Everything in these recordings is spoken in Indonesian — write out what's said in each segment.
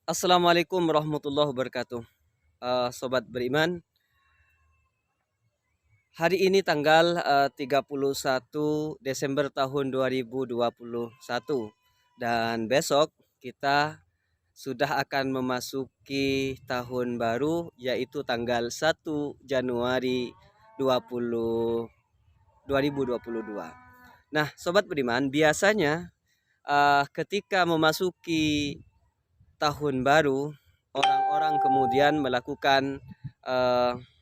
Assalamualaikum warahmatullahi wabarakatuh. Sobat beriman, hari ini tanggal 31 Desember tahun 2021 dan besok kita sudah akan memasuki tahun baru, yaitu tanggal 1 Januari 20 2022. Nah, sobat beriman, biasanya ketika memasuki tahun baru, orang-orang kemudian melakukan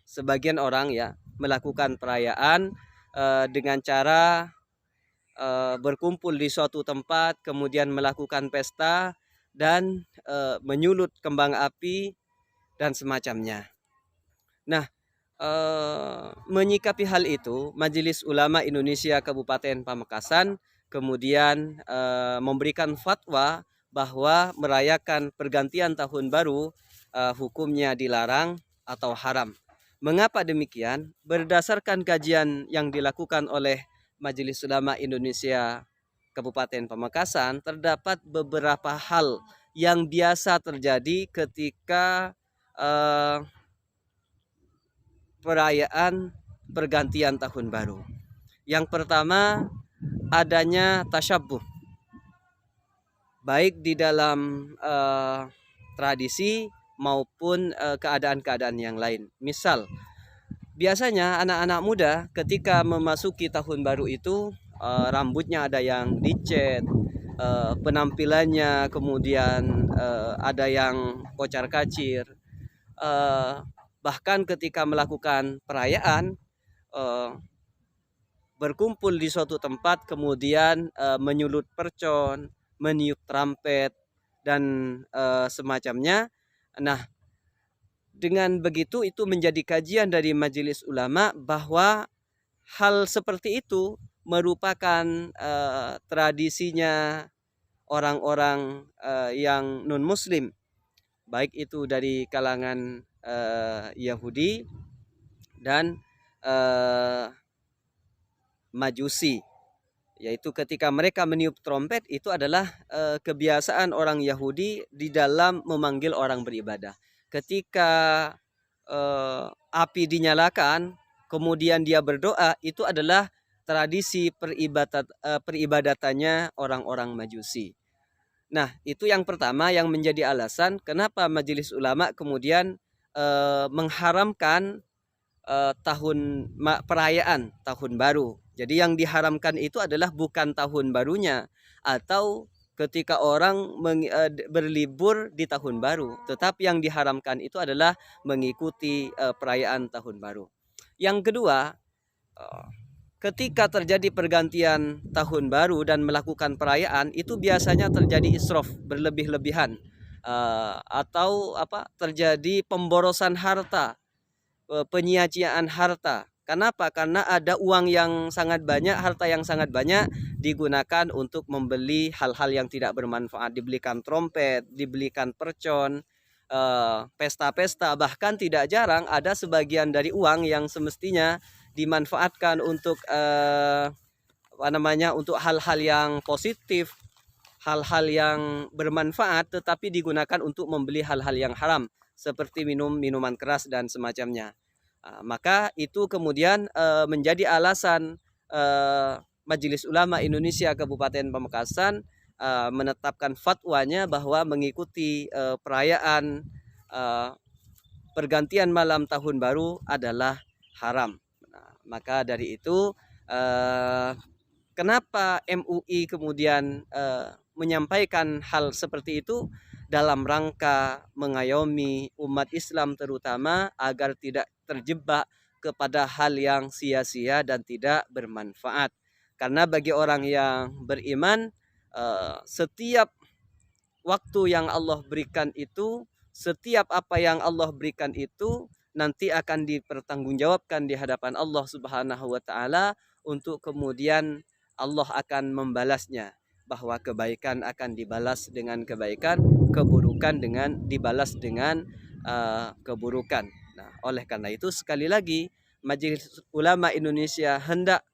sebagian orang ya melakukan perayaan dengan cara berkumpul di suatu tempat, kemudian melakukan pesta dan menyulut kembang api dan semacamnya. Nah, menyikapi hal itu, Majelis Ulama Indonesia Kabupaten Pamekasan kemudian memberikan fatwa bahwa merayakan pergantian tahun baru hukumnya dilarang atau haram. Mengapa demikian? Berdasarkan kajian yang dilakukan oleh Majelis Ulama Indonesia Kabupaten Pamekasan, terdapat beberapa hal yang biasa terjadi ketika perayaan pergantian tahun baru. Yang pertama, adanya tasyabuh, baik di dalam tradisi maupun keadaan-keadaan yang lain. Misal, biasanya anak-anak muda ketika memasuki tahun baru itu rambutnya ada yang dicet, penampilannya kemudian ada yang kocar-kacir. Eh, Bahkan ketika melakukan perayaan eh, berkumpul di suatu tempat kemudian menyulut percon, meniup trompet dan semacamnya. Nah, dengan begitu itu menjadi kajian dari Majelis Ulama bahwa hal seperti itu merupakan tradisinya orang-orang yang non muslim, baik itu dari kalangan Yahudi dan Majusi, yaitu ketika mereka meniup trompet itu adalah kebiasaan orang Yahudi di dalam memanggil orang beribadah. Ketika api dinyalakan kemudian dia berdoa, itu adalah tradisi peribadatannya orang-orang Majusi. Nah, itu yang pertama yang menjadi alasan kenapa Majelis Ulama kemudian mengharamkan perayaan tahun baru. Jadi yang diharamkan itu adalah bukan tahun barunya atau ketika orang berlibur di tahun baru, tetapi yang diharamkan itu adalah mengikuti perayaan tahun baru. Yang kedua, eh, ketika terjadi pergantian tahun baru dan melakukan perayaan itu biasanya terjadi israf, berlebih-lebihan, atau terjadi pemborosan harta, penyia-nyiaan harta. Kenapa? Karena ada uang yang sangat banyak, harta yang sangat banyak digunakan untuk membeli hal-hal yang tidak bermanfaat, dibelikan trompet, dibelikan percon, pesta-pesta, bahkan tidak jarang ada sebagian dari uang yang semestinya dimanfaatkan untuk untuk hal-hal yang positif, hal-hal yang bermanfaat, tetapi digunakan untuk membeli hal-hal yang haram seperti minuman keras dan semacamnya. Maka itu kemudian menjadi alasan Majelis Ulama Indonesia Kabupaten Pamekasan menetapkan fatwanya bahwa mengikuti perayaan pergantian malam tahun baru adalah haram. Nah, maka dari itu kenapa MUI kemudian menyampaikan hal seperti itu dalam rangka mengayomi umat Islam terutama agar tidak terjebak kepada hal yang sia-sia dan tidak bermanfaat. Karena bagi orang yang beriman, setiap waktu yang Allah berikan itu, setiap apa yang Allah berikan itu nanti akan dipertanggungjawabkan di hadapan Allah Subhanahu wa taala, untuk kemudian Allah akan membalasnya, bahwa kebaikan akan dibalas dengan kebaikan, keburukan dengan dibalas dengan keburukan. Nah, oleh karena itu sekali lagi Majelis Ulama Indonesia hendak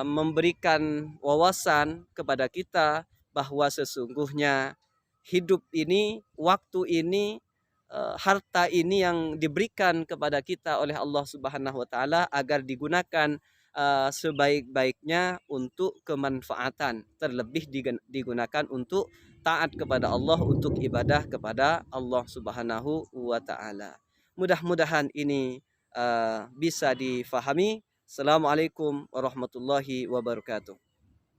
memberikan wawasan kepada kita bahwa sesungguhnya hidup ini, waktu ini, harta ini yang diberikan kepada kita oleh Allah Subhanahu wa taala agar digunakan sebaik-baiknya untuk kemanfaatan, terlebih digunakan untuk taat kepada Allah, untuk ibadah kepada Allah Subhanahu wa taala. Mudah-mudahan ini bisa difahami. Assalamualaikum warahmatullahi wabarakatuh.